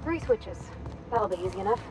3 switches. That'll be easy enough.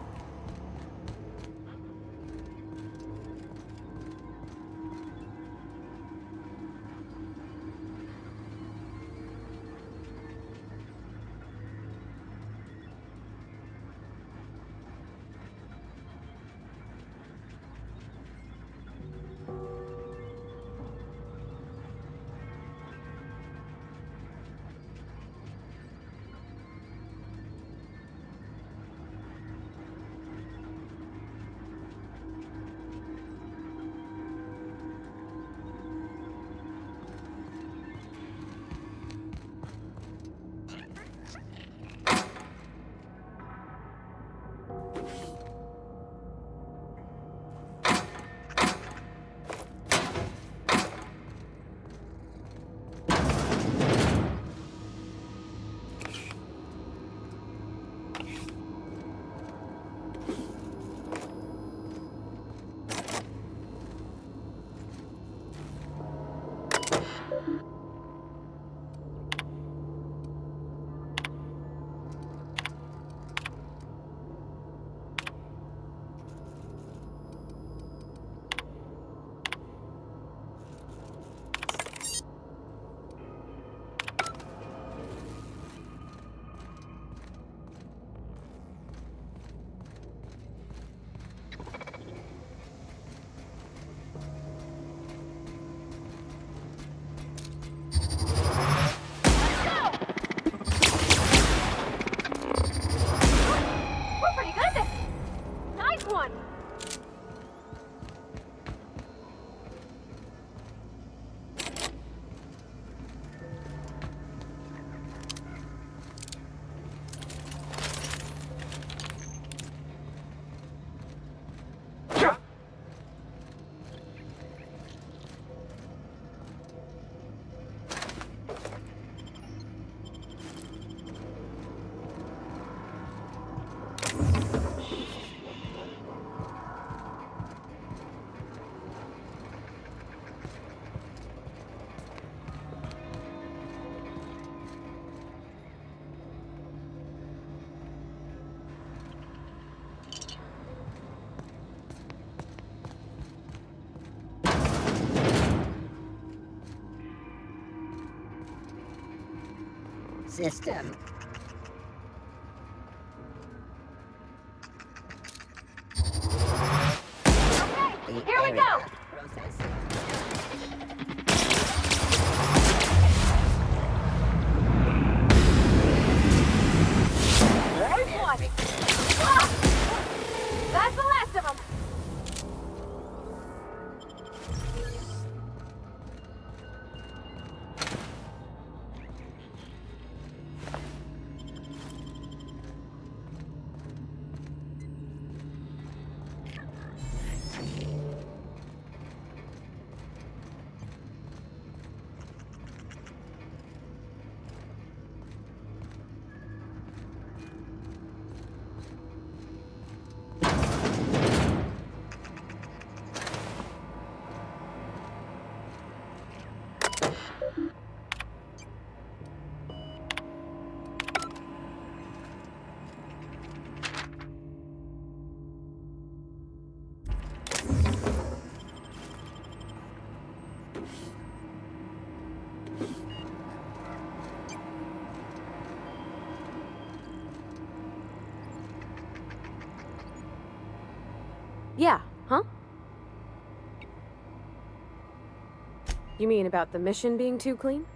System. Okay, here we go! Processing. One. Ah! That's the last of them! Yeah, huh? You mean about the mission being too clean?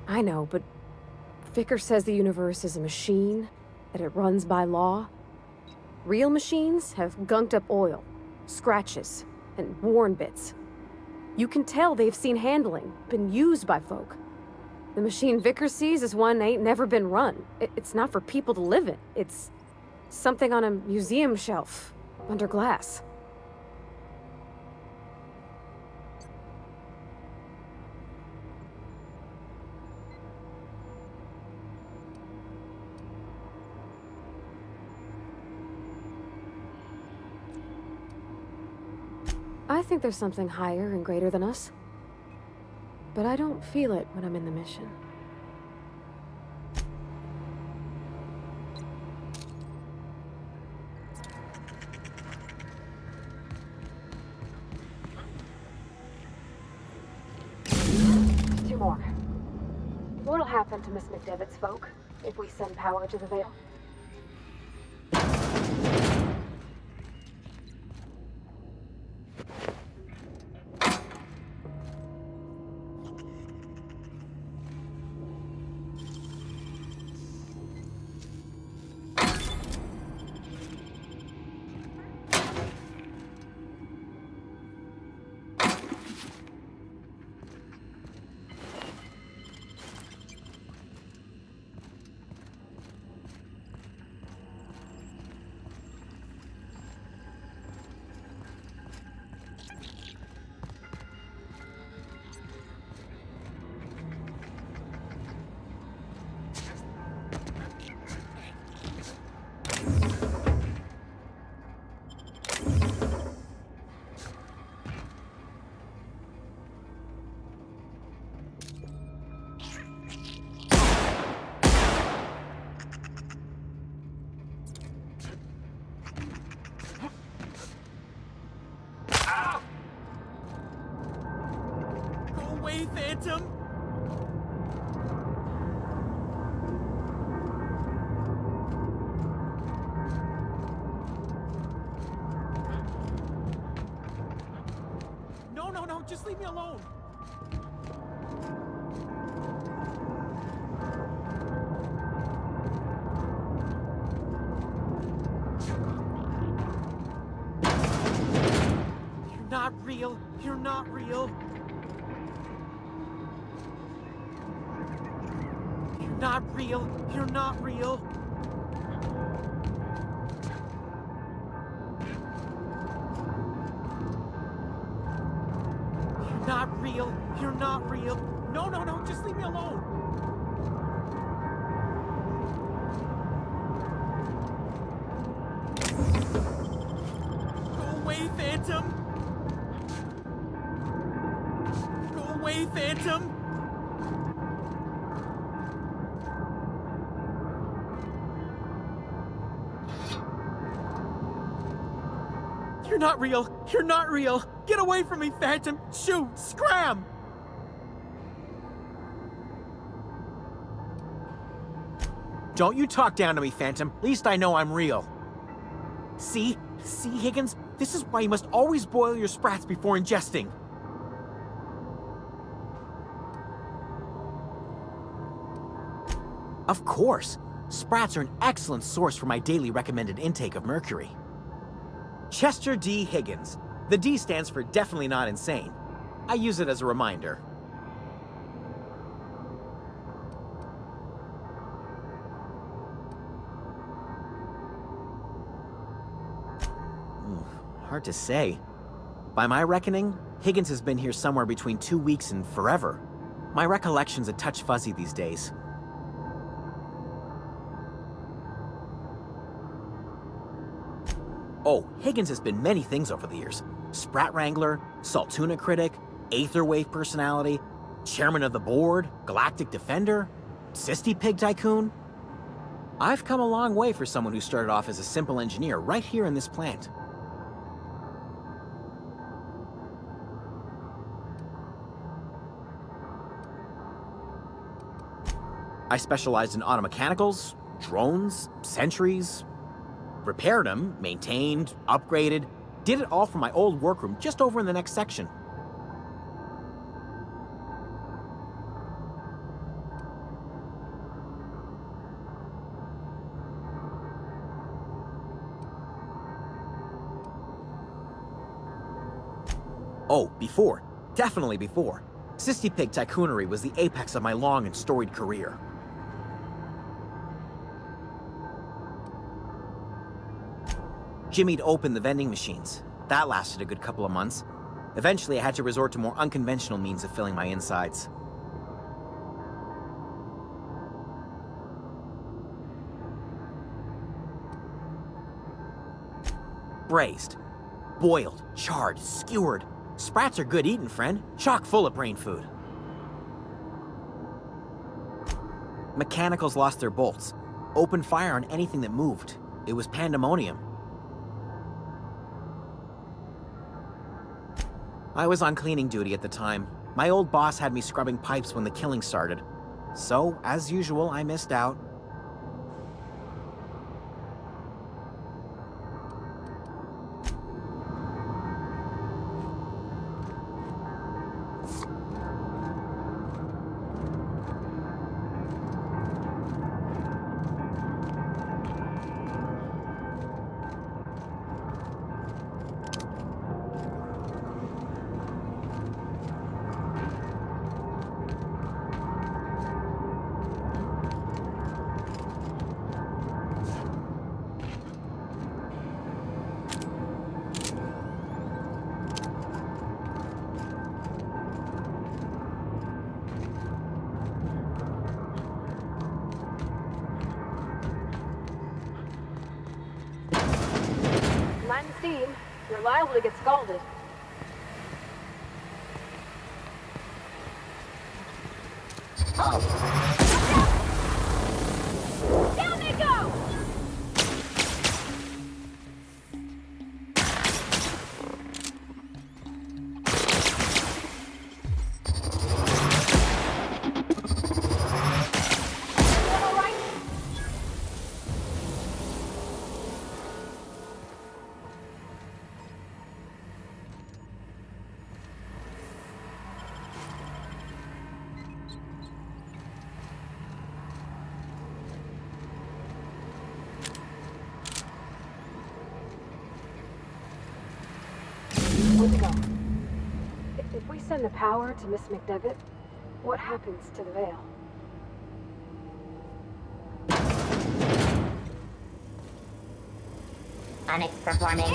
I know, but Vicker says the universe is a machine, that it runs by law. Real machines have gunked up oil, scratches, and worn bits. You can tell they've seen handling, been used by folk. The machine Vicker sees is one ain't never been run. It's not for people to live in. It's something on a museum shelf, under glass. I think there's something higher and greater than us. But I don't feel it when I'm in the mission. What'll happen to Miss McDevitt's folk if we send power to the Vale? Phantom? No, just leave me alone. You're not real. You're not real. Not real. You're not real. You're not real. You're not real. No, just leave me alone. Go away, Phantom. Go away, Phantom. You're not real! You're not real! Get away from me, Phantom! Shoot! Scram! Don't you talk down to me, Phantom. At least I know I'm real. See, Higgins? This is why you must always boil your sprats before ingesting. Of course. Sprats are an excellent source for my daily recommended intake of mercury. Chester D. Higgins. The D stands for definitely not insane. I use it as a reminder. Hard to say. By my reckoning, Higgins has been here somewhere between 2 weeks and forever. My recollection's a touch fuzzy these days. Oh, Higgins has been many things over the years. Sprat Wrangler, Saltuna Critic, Aetherwave Personality, Chairman of the Board, Galactic Defender, Sisty Pig Tycoon. I've come a long way for someone who started off as a simple engineer right here in this plant. I specialized in automechanicals, drones, sentries, repaired them, maintained, upgraded, did it all from my old workroom just over in the next section. Oh, before. Definitely before. Sisty Pig Tycoonery was the apex of my long and storied career. Jimmy'd opened the vending machines. That lasted a good couple of months. Eventually, I had to resort to more unconventional means of filling my insides. Braised, boiled, charred, skewered. Sprats are good eating, friend. Chock full of brain food. Mechanicals lost their bolts. Opened fire on anything that moved. It was pandemonium. I was on cleaning duty at the time. My old boss had me scrubbing pipes when the killing started. So, as usual, I missed out. Not in steam. You're liable to get scalded. Down they go! All right? Where'd it go? If we send the power to Miss McDevitt, what happens to the veil? Onyx performing.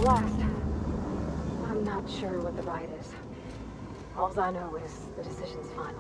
Last. I'm not sure what the right is. All I know is the decision's final.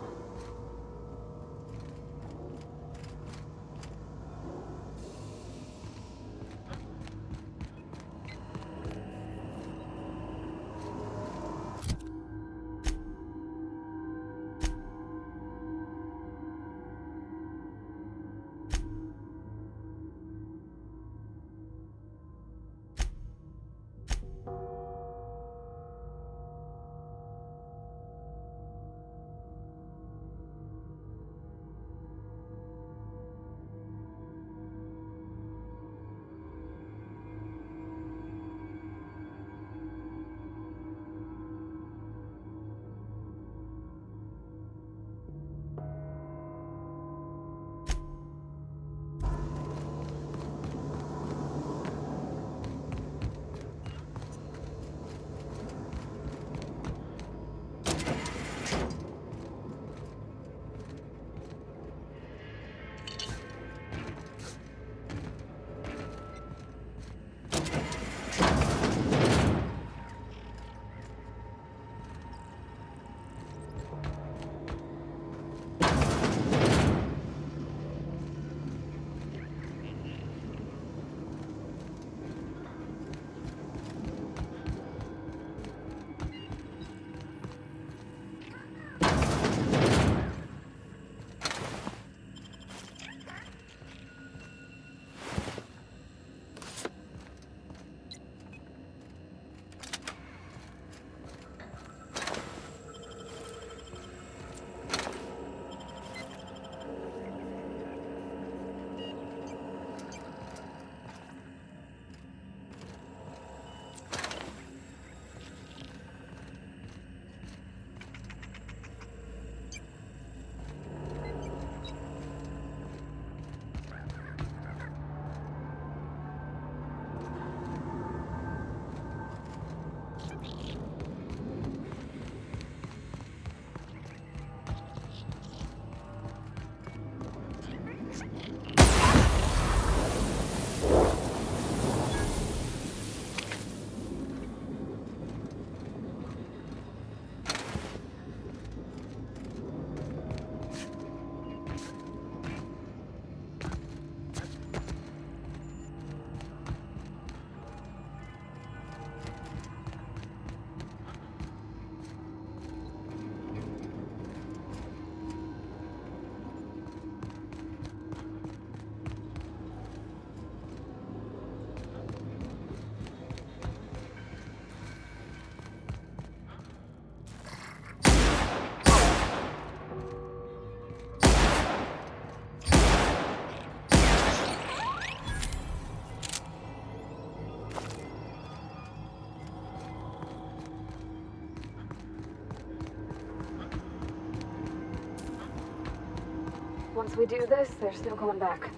Once we do this, there's no going back.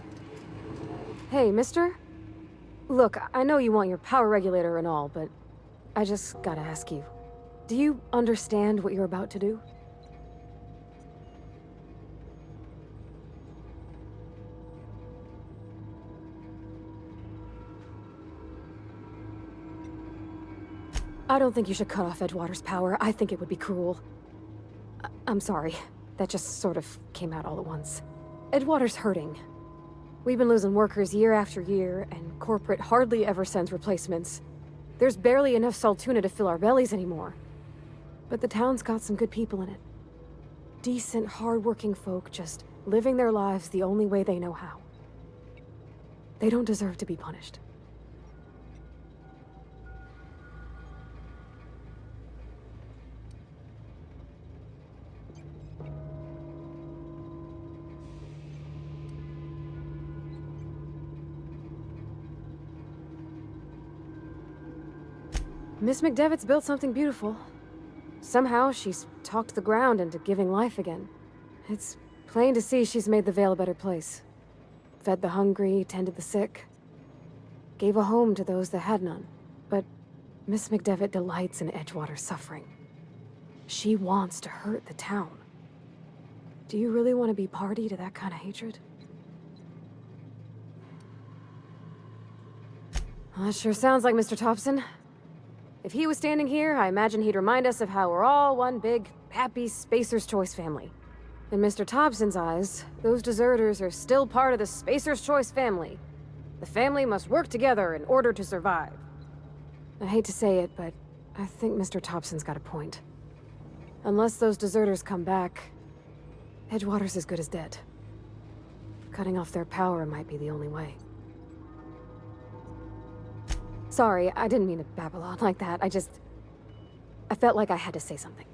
Hey, mister? Look, I know you want your power regulator and all, but I just gotta ask you. Do you understand what you're about to do? I don't think you should cut off Edgewater's power. I think it would be cruel. I'm sorry. That just sort of came out all at once. Edgewater's hurting. We've been losing workers year after year, and corporate hardly ever sends replacements. There's barely enough Saltuna to fill our bellies anymore. But the town's got some good people in it. Decent, hard-working folk just living their lives the only way they know how. They don't deserve to be punished. Miss McDevitt's built something beautiful. Somehow, she's talked the ground into giving life again. It's plain to see she's made the Vale a better place. Fed the hungry, tended the sick. Gave a home to those that had none. But Miss McDevitt delights in Edgewater's suffering. She wants to hurt the town. Do you really want to be party to that kind of hatred? Well, that sure sounds like Mr. Thompson. If he was standing here, I imagine he'd remind us of how we're all one big, happy Spacer's Choice family. In Mr. Thompson's eyes, those deserters are still part of the Spacer's Choice family. The family must work together in order to survive. I hate to say it, but I think Mr. Thompson's got a point. Unless those deserters come back, Edgewater's as good as dead. Cutting off their power might be the only way. Sorry, I didn't mean to babble on like that. I felt like I had to say something.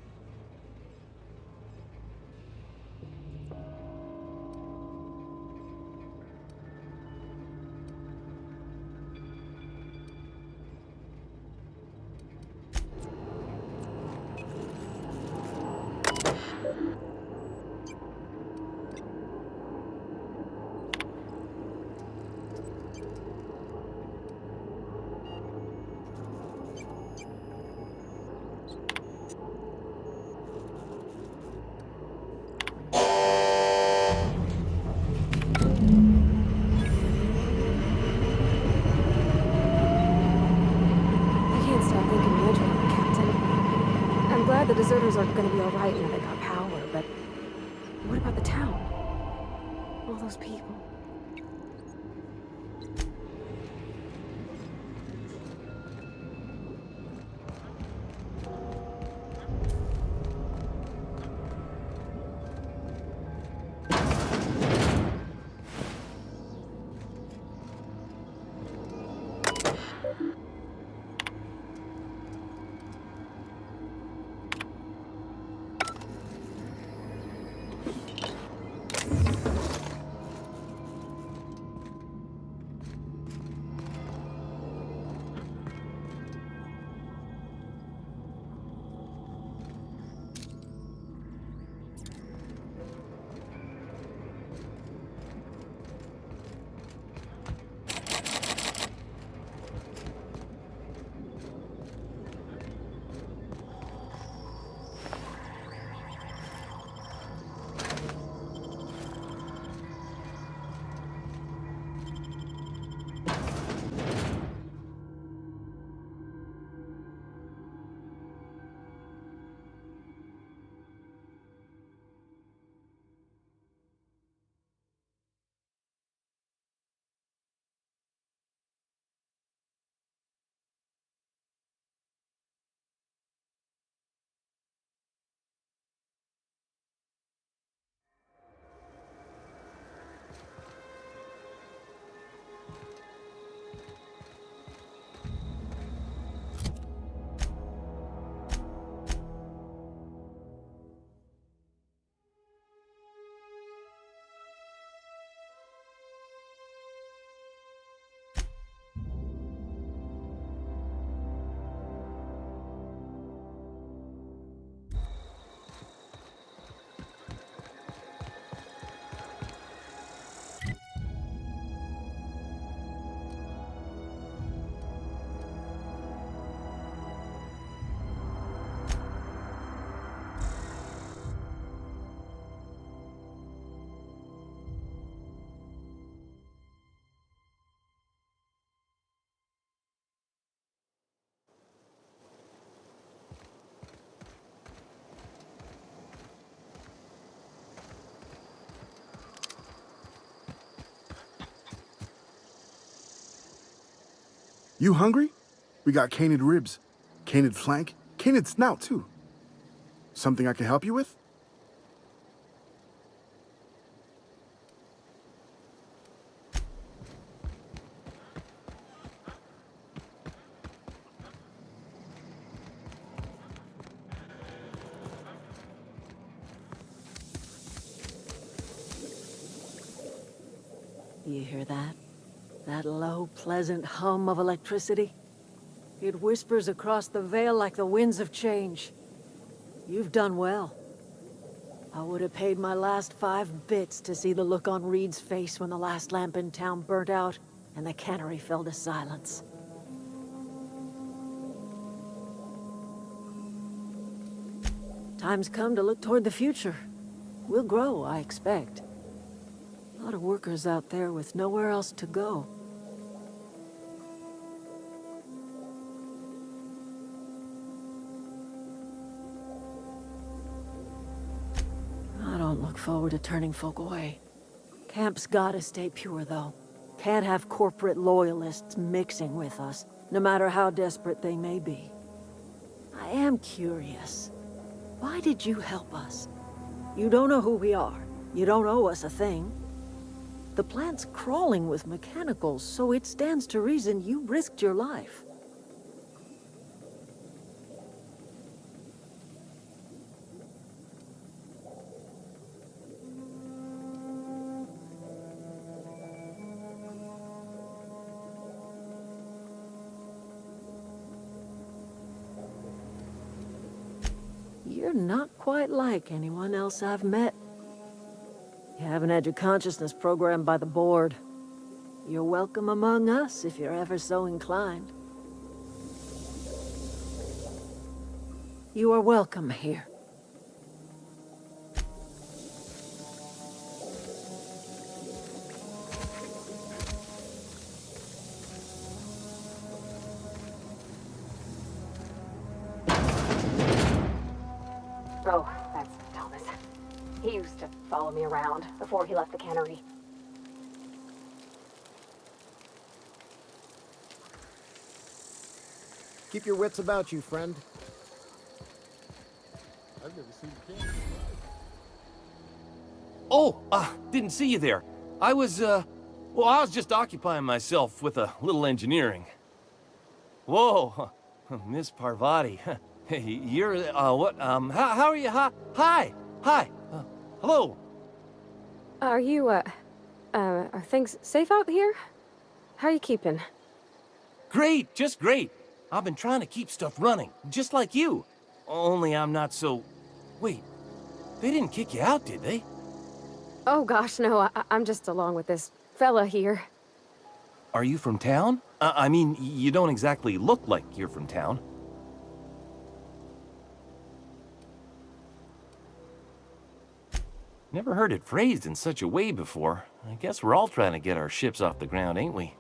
The deserters are gonna be alright now they got power, but what about the town? All those people. You hungry? We got canid ribs, canid flank, canid snout too. Something I can help you with? You hear that? That low, pleasant hum of electricity? It whispers across the veil like the winds of change. You've done well. I would have paid my last 5 bits to see the look on Reed's face when the last lamp in town burnt out and the cannery fell to silence. Time's come to look toward the future. We'll grow, I expect. A lot of workers out there with nowhere else to go. I don't look forward to turning folk away. Camp's gotta stay pure, though. Can't have corporate loyalists mixing with us, no matter how desperate they may be. I am curious. Why did you help us? You don't know who we are. You don't owe us a thing. The plant's crawling with mechanicals, so it stands to reason you risked your life. You're not quite like anyone else I've met. You haven't had your consciousness programmed by the board. You're welcome among us if you're ever so inclined. You are welcome here. Oh, that's Thomas. He used to follow me around before he left the cannery. Keep your wits about you, friend. I've never seen a can. Oh, didn't see you there. I was just occupying myself with a little engineering. Whoa, Miss Parvati. Hey, you're, what, how are you? Hi, hello. Are you, are things safe out here? How are you keeping? Great, just great. I've been trying to keep stuff running, just like you. Only I'm not so... Wait, they didn't kick you out, did they? Oh gosh, no, I'm just along with this fella here. Are you from town? I mean, you don't exactly look like you're from town. Never heard it phrased in such a way before. I guess we're all trying to get our ships off the ground, ain't we?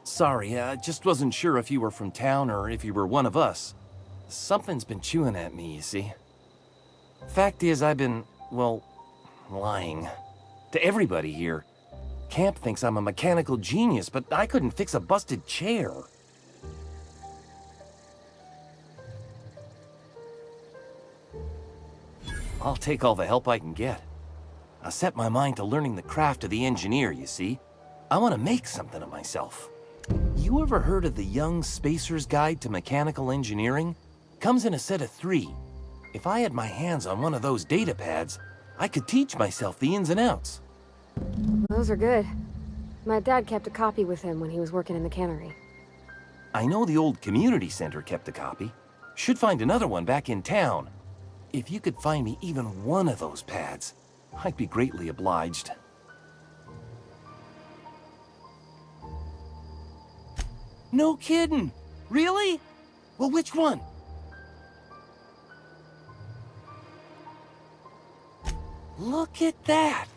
Sorry, I just wasn't sure if you were from town or if you were one of us. Something's been chewing at me, you see. Fact is, I've been, well, lying. To everybody here. Camp thinks I'm a mechanical genius, but I couldn't fix a busted chair. I'll take all the help I can get. I set my mind to learning the craft of the engineer, you see. I want to make something of myself. You ever heard of the Young Spacer's Guide to Mechanical Engineering? Comes in a set of 3. If I had my hands on one of those data pads, I could teach myself the ins and outs. Those are good. My dad kept a copy with him when he was working in the cannery. I know the old community center kept a copy. Should find another one back in town. If you could find me even one of those pads, I'd be greatly obliged. No kidding! Really? Well, which one? Look at that!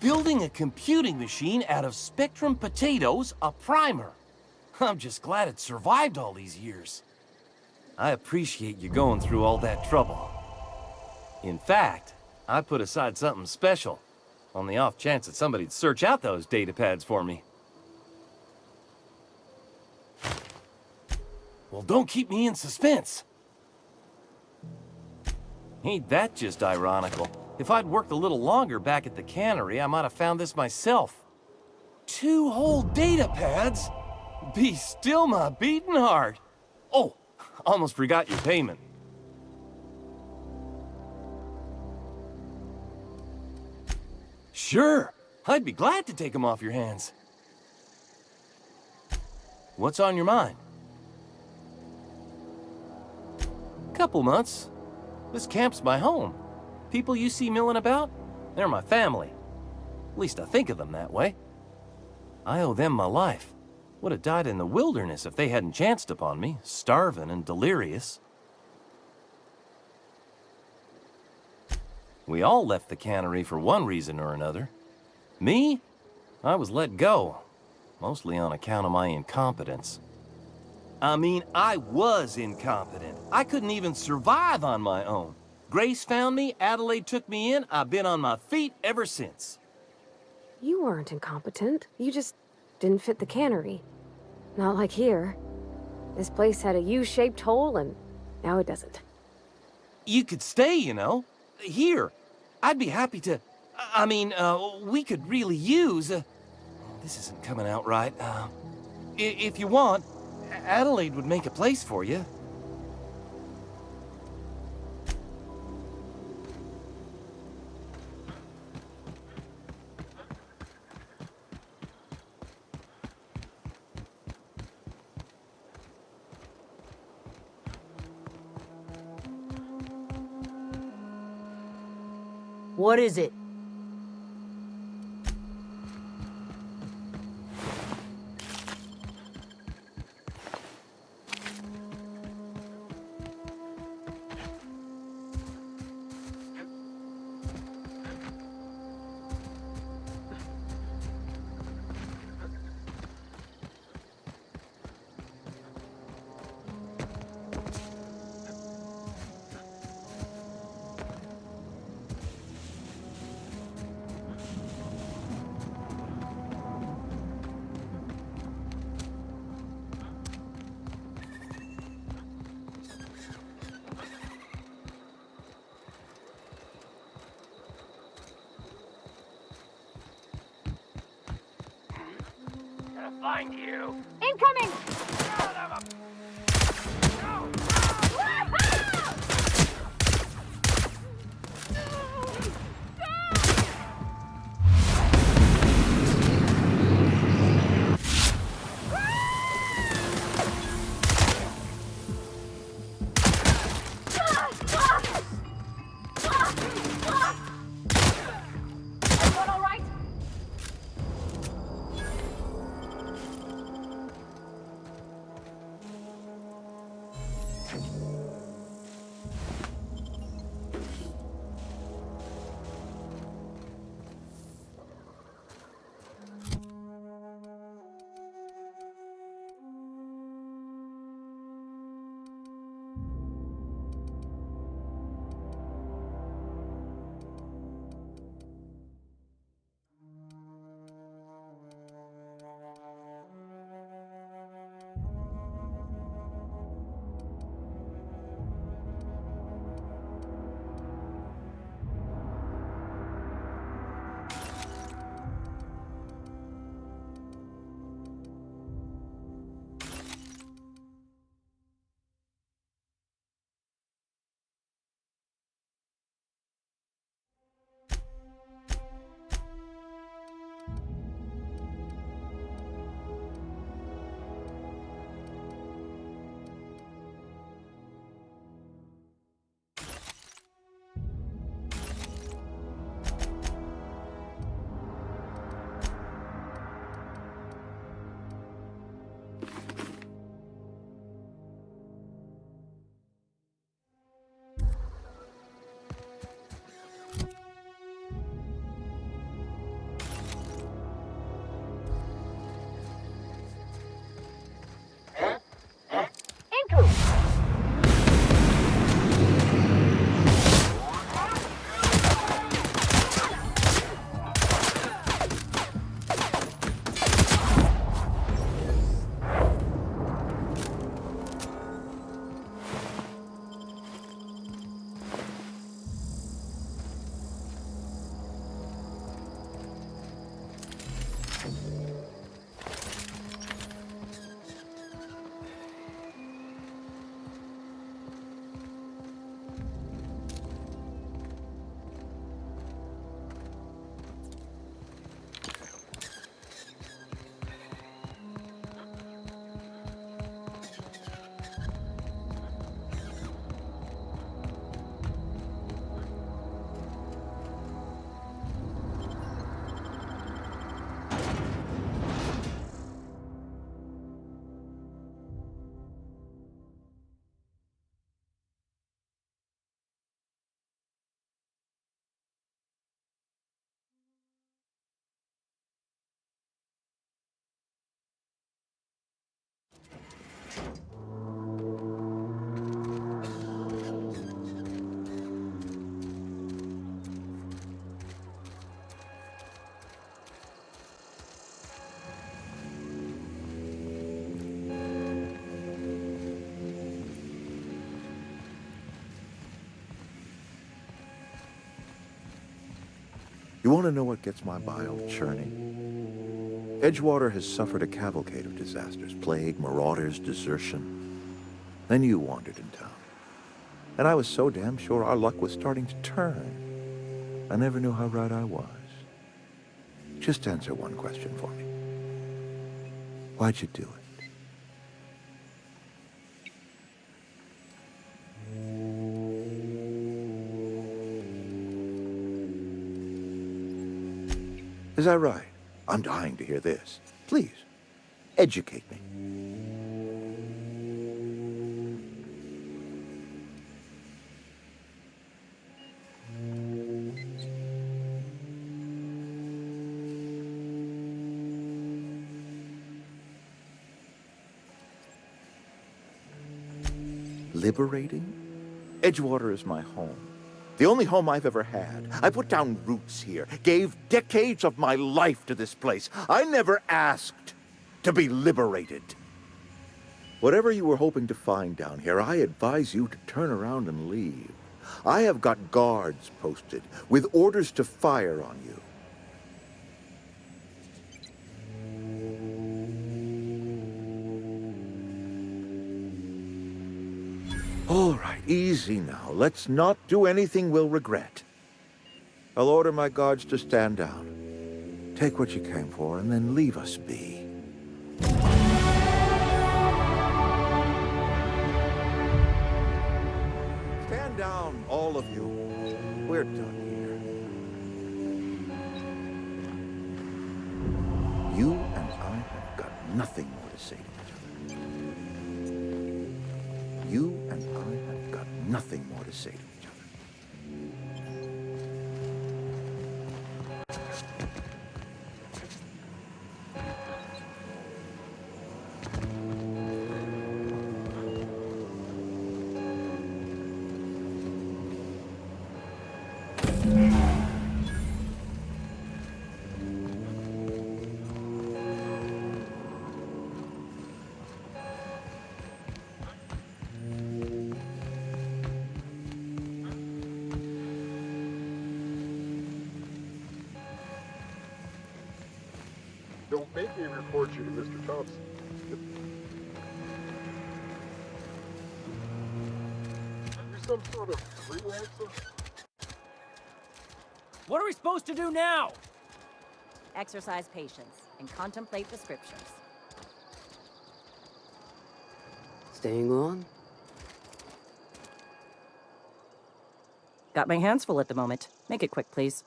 Building a computing machine out of Spectrum potatoes, a primer. I'm just glad it survived all these years. I appreciate you going through all that trouble. In fact, I put aside something special, on the off chance that somebody'd search out those data pads for me. Well, don't keep me in suspense. Ain't that just ironical? If I'd worked a little longer back at the cannery, I might have found this myself. 2 whole data pads? Be still my beating heart. Oh, almost forgot your payment. Sure, I'd be glad to take them off your hands. What's on your mind? Couple months. This camp's my home. People you see milling about, they're my family. At least I think of them that way. I owe them my life. Would have died in the wilderness if they hadn't chanced upon me, starving and delirious. We all left the cannery for one reason or another. Me? I was let go, mostly on account of my incompetence. I mean, I was incompetent. I couldn't even survive on my own. Grace found me, Adelaide took me in, I've been on my feet ever since. You weren't incompetent. You just didn't fit the cannery. Not like here. This place had a U-shaped hole, and now it doesn't. You could stay, you know. Here. I'd be happy to... I mean, we could really use... this isn't coming out right. If you want, Adelaide would make a place for you. What is it? Find you. Incoming! Everyone all right? You want to know what gets my bile churning? Edgewater has suffered a cavalcade of disasters, plague, marauders, desertion. Then you wandered in town. And I was so damn sure our luck was starting to turn. I never knew how right I was. Just answer one question for me. Why'd you do it? Is that right? I'm dying to hear this. Please, educate me. Liberating? Edgewater is my home. The only home I've ever had. I put down roots here, gave decades of my life to this place. I never asked to be liberated. Whatever you were hoping to find down here, I advise you to turn around and leave. I have got guards posted with orders to fire on you. All right, easy now. Let's not do anything we'll regret. I'll order my guards to stand down. Take what you came for, and then leave us be. Stand down, all of you. We're done here. You and I have got nothing more to say to each other. You and I have got nothing more to say to each other. Don't make me report you to Mr. Thompson. Are you some sort of freelancer? What are we supposed to do now? Exercise patience and contemplate the scriptures. Staying on? Got my hands full at the moment. Make it quick, please.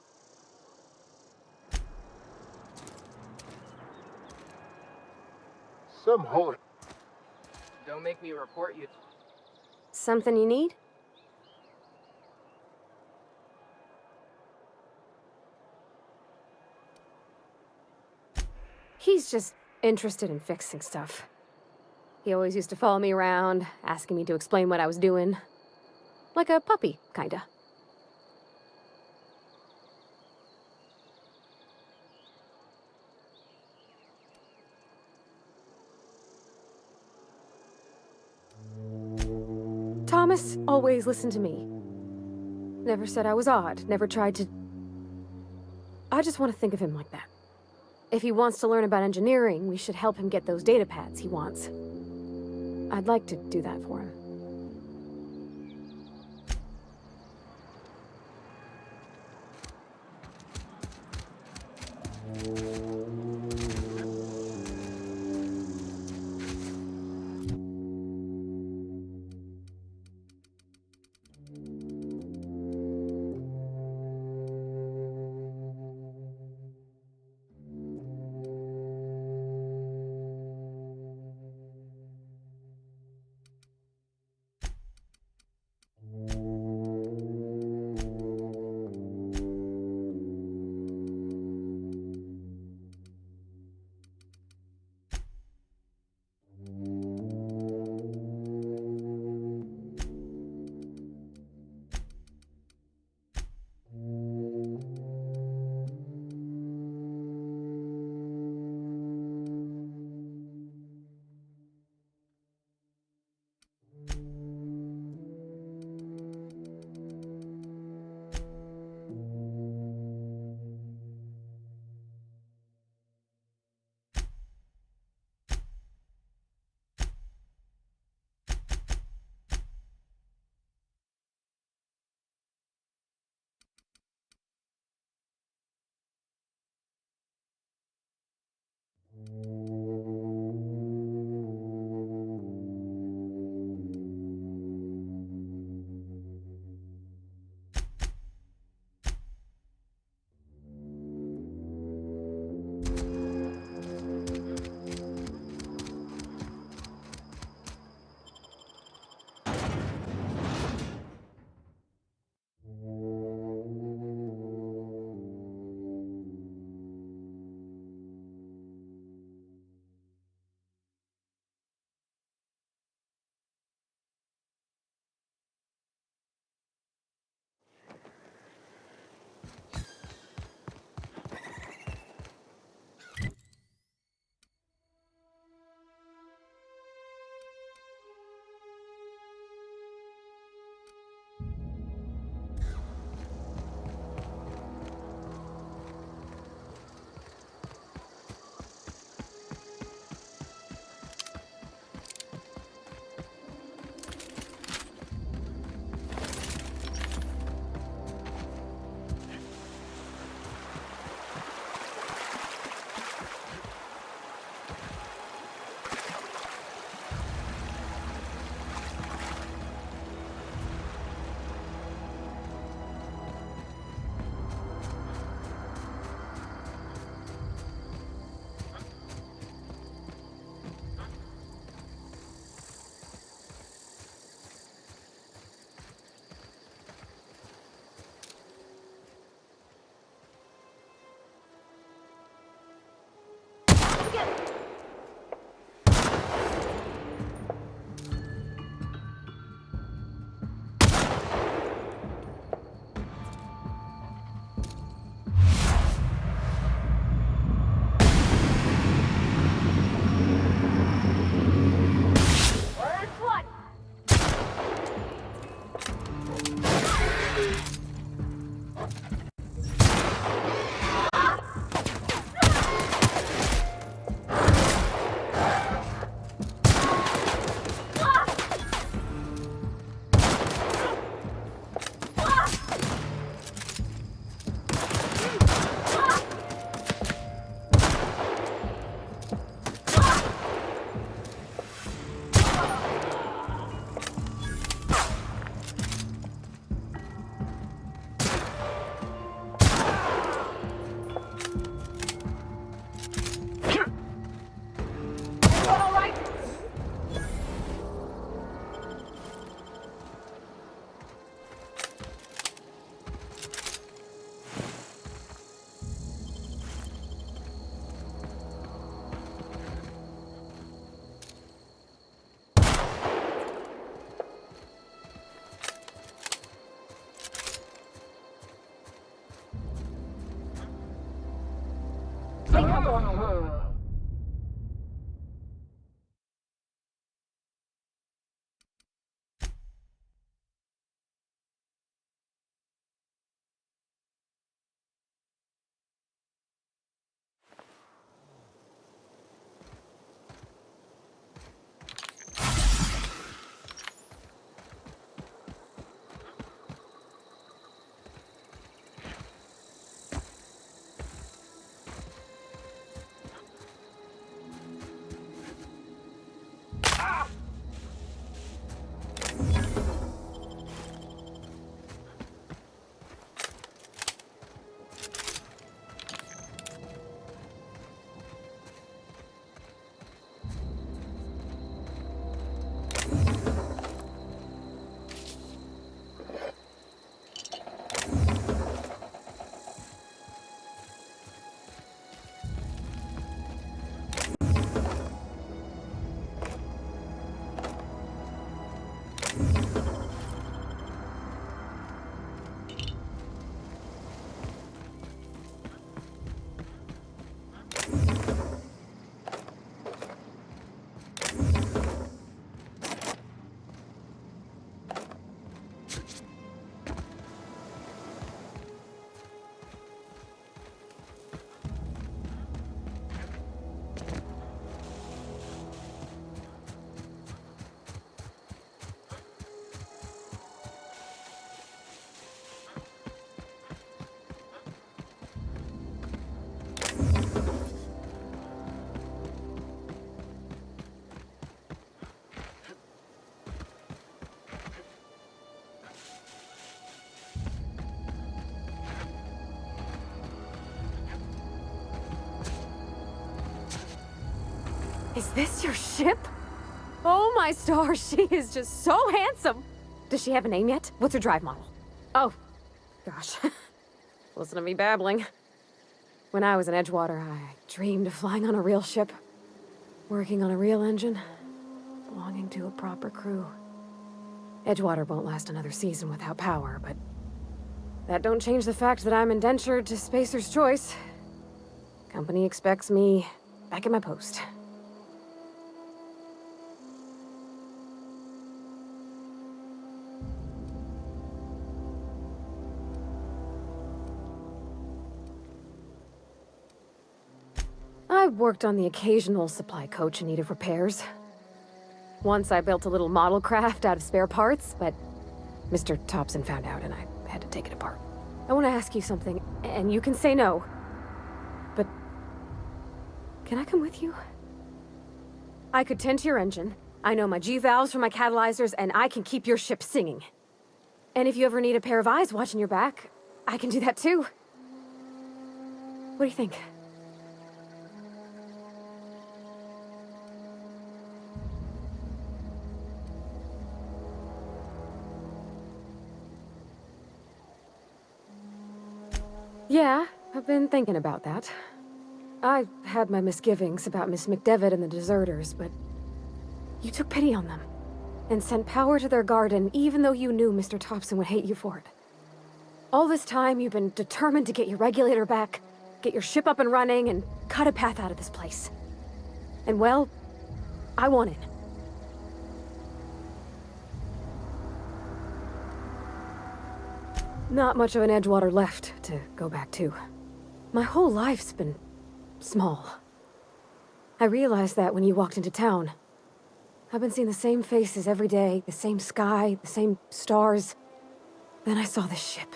Some horn. Don't make me report you. Something you need? He's just interested in fixing stuff. He always used to follow me around, asking me to explain what I was doing. Like a puppy, kinda. Thomas always listened to me. Never said I was odd, never tried to... I just want to think of him like that. If he wants to learn about engineering, we should help him get those data pads he wants. I'd like to do that for him. Is this your ship? Oh my stars, she is just so handsome! Does she have a name yet? What's her drive model? Oh, gosh. Listen to me babbling. When I was in Edgewater, I dreamed of flying on a real ship, working on a real engine, belonging to a proper crew. Edgewater won't last another season without power, but that don't change the fact that I'm indentured to Spacer's Choice. Company expects me back at my post. I worked on the occasional supply coach in need of repairs. Once I built a little model craft out of spare parts, but Mr. Thompson found out and I had to take it apart. I want to ask you something, and you can say no. But can I come with you? I could tend to your engine. I know my G-valves for my catalyzers, and I can keep your ship singing. And if you ever need a pair of eyes watching your back, I can do that too. What do you think? Yeah, I've been thinking about that. I had my misgivings about Miss McDevitt and the deserters, but you took pity on them and sent power to their garden even though you knew Mr. Thompson would hate you for it. All this time, you've been determined to get your regulator back, get your ship up and running, and cut a path out of this place. And well, I won it. Not much of an Edgewater left to go back to. My whole life's been small. I realized that when you walked into town. I've been seeing the same faces every day, the same sky, the same stars. Then I saw this ship.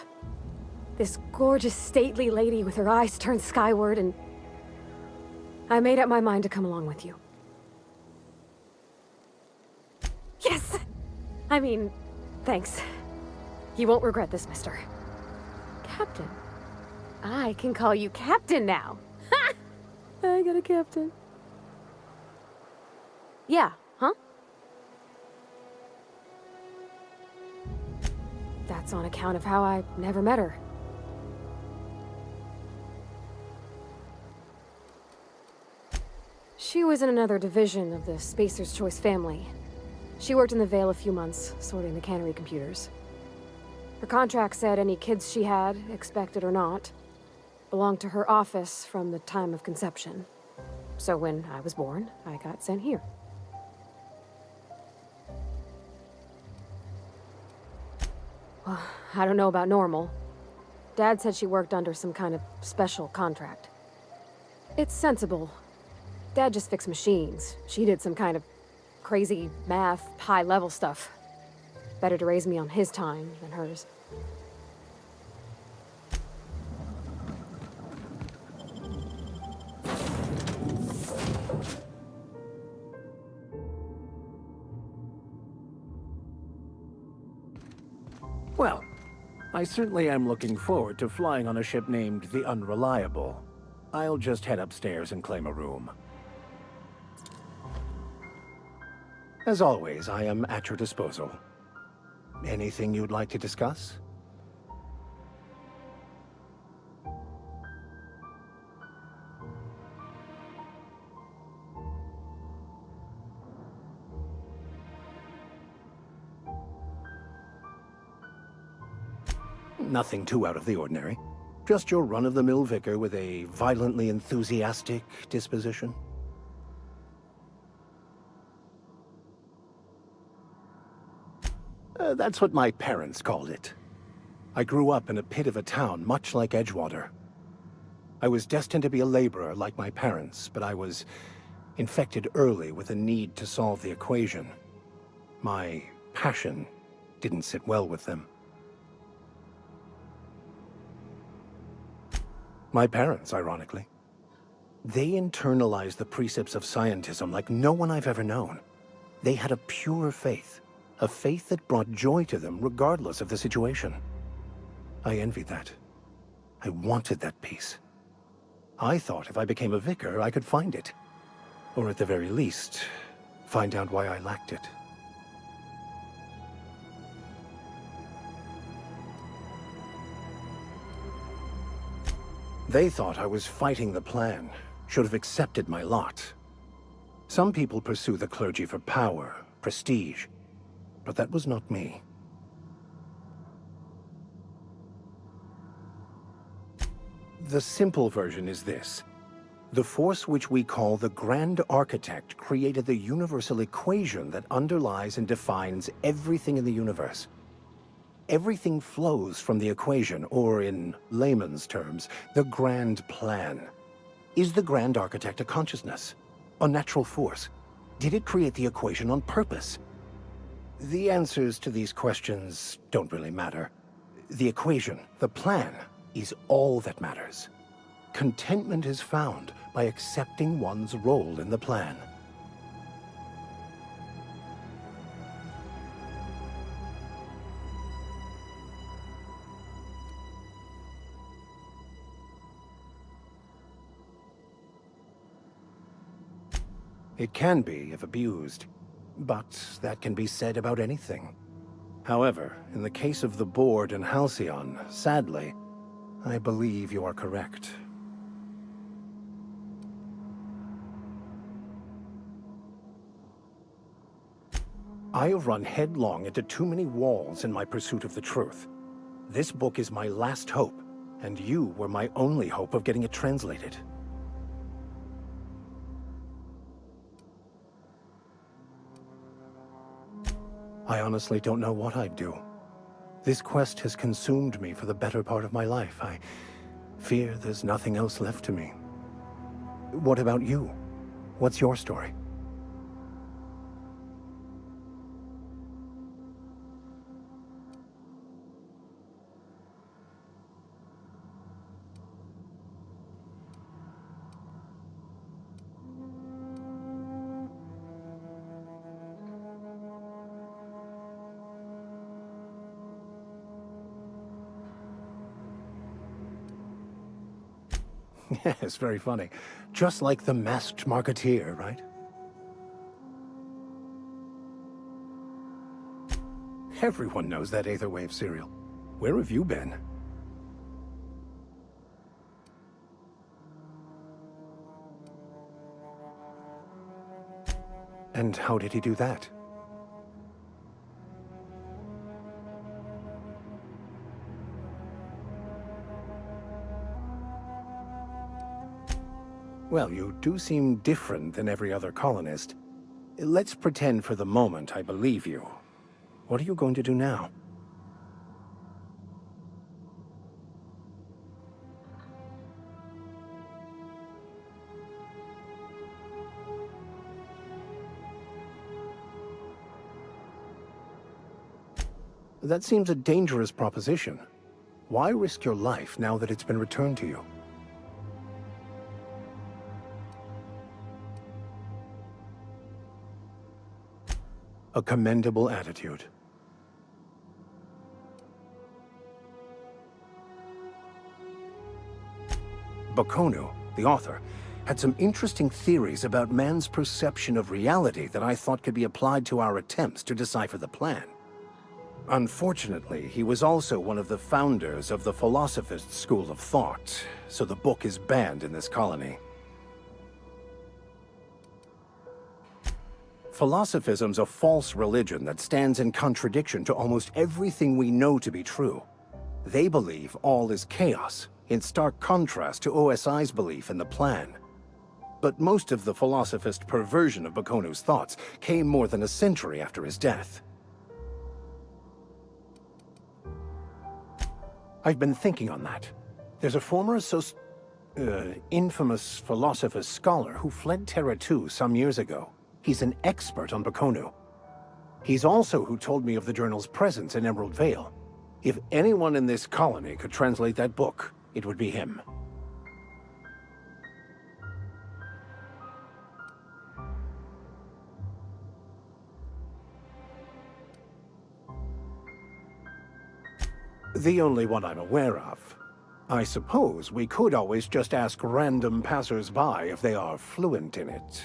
This gorgeous, stately lady with her eyes turned skyward, and I made up my mind to come along with you. Yes! I mean, thanks. You won't regret this, mister. Captain. I can call you Captain now. Ha! I got a captain. Yeah, huh? That's on account of how I never met her. She was in another division of the Spacer's Choice family. She worked in the Vale a few months, sorting the cannery computers. Her contract said any kids she had, expected or not, Belonged to her office from the time of conception. So when I was born, I got sent here. Well, I don't know about normal. Dad said she worked under some kind of special contract. It's sensible. Dad just fixed machines. She did some kind of crazy math, high-level stuff. Better to raise me on his time than hers. Well, I certainly am looking forward to flying on a ship named the Unreliable. I'll just head upstairs and claim a room. As always, I am at your disposal. Anything you'd like to discuss? Nothing too out of the ordinary. Just your run-of-the-mill vicar with a violently enthusiastic disposition. That's what my parents called it. I grew up in a pit of a town much like Edgewater. I was destined to be a laborer like my parents, but I was infected early with a need to solve the equation. My passion didn't sit well with them. My parents, ironically. They internalized the precepts of scientism like no one I've ever known. They had a pure faith, a faith that brought joy to them regardless of the situation. I envied that. I wanted that peace. I thought if I became a vicar, I could find it. Or at the very least, find out why I lacked it. They thought I was fighting the plan, should have accepted my lot. Some people pursue the clergy for power, prestige, but that was not me. The simple version is this. The force which we call the Grand Architect created the universal equation that underlies and defines everything in the universe. Everything flows from the equation, or in layman's terms, the grand plan. Is the Grand Architect a consciousness? A natural force? Did it create the equation on purpose? The answers to these questions don't really matter. The equation, the plan, is all that matters. Contentment is found by accepting one's role in the plan. It can be if abused, but that can be said about anything. However, in the case of the board and Halcyon, sadly, I believe you are correct. I have run headlong into too many walls in my pursuit of the truth. This book is my last hope, and you were my only hope of getting it translated. I honestly don't know what I'd do. This quest has consumed me for the better part of my life. I fear there's nothing else left to me. What about you? What's your story? Yes, very funny. Just like the masked marketeer, right? Everyone knows that Aetherwave serial. Where have you been? And how did he do that? Well, you do seem different than every other colonist. Let's pretend for the moment I believe you. What are you going to do now? That seems a dangerous proposition. Why risk your life now that it's been returned to you? A commendable attitude. Bakonu, the author, had some interesting theories about man's perception of reality that I thought could be applied to our attempts to decipher the plan. Unfortunately, he was also one of the founders of the Philosophist school of thought, so the book is banned in this colony. Philosophism's a false religion that stands in contradiction to almost everything we know to be true. They believe all is chaos, in stark contrast to OSI's belief in the plan. But most of the philosophist perversion of Bakonu's thoughts came more than a century after his death. I've been thinking on that. There's a former infamous philosophist scholar who fled Terra 2 some years ago. He's an expert on Bakonu. He's also who told me of the journal's presence in Emerald Vale. If anyone in this colony could translate that book, it would be him. The only one I'm aware of. I suppose we could always just ask random passers-by if they are fluent in it.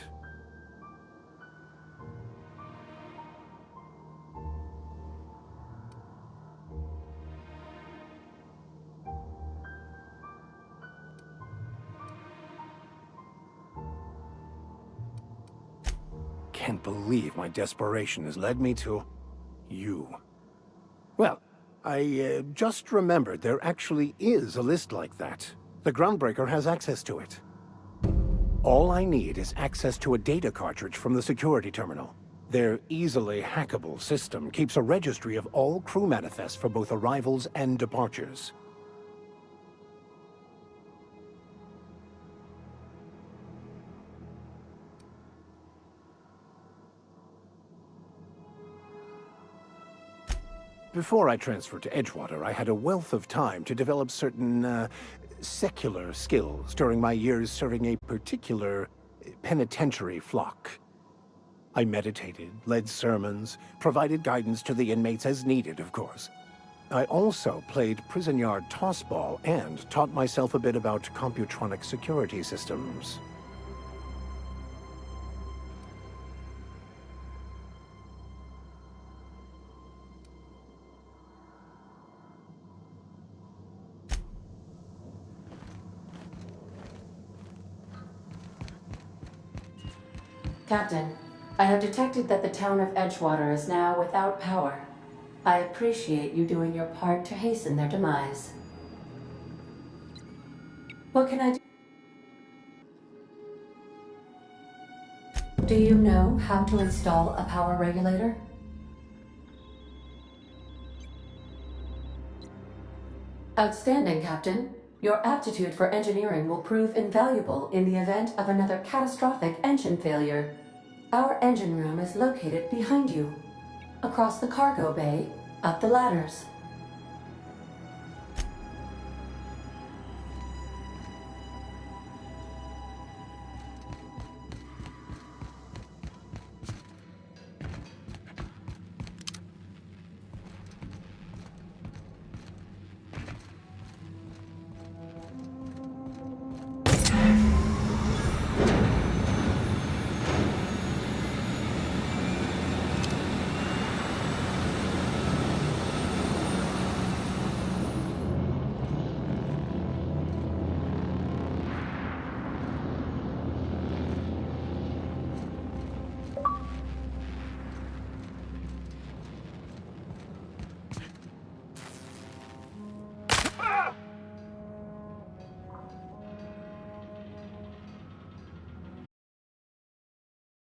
Can't believe my desperation has led me to you. Well, I just remembered there actually is a list like that. The Groundbreaker has access to it. All I need is access to a data cartridge from the security terminal. Their easily hackable system keeps a registry of all crew manifests for both arrivals and departures. Before I transferred to Edgewater, I had a wealth of time to develop certain, secular skills during my years serving a particular penitentiary flock. I meditated, led sermons, provided guidance to the inmates as needed, of course. I also played prison yard tossball and taught myself a bit about computronic security systems. Captain, I have detected that the town of Edgewater is now without power. I appreciate you doing your part to hasten their demise. What can I do? Do you know how to install a power regulator? Outstanding, Captain. Your aptitude for engineering will prove invaluable in the event of another catastrophic engine failure. Our engine room is located behind you. Across the cargo bay, up the ladders.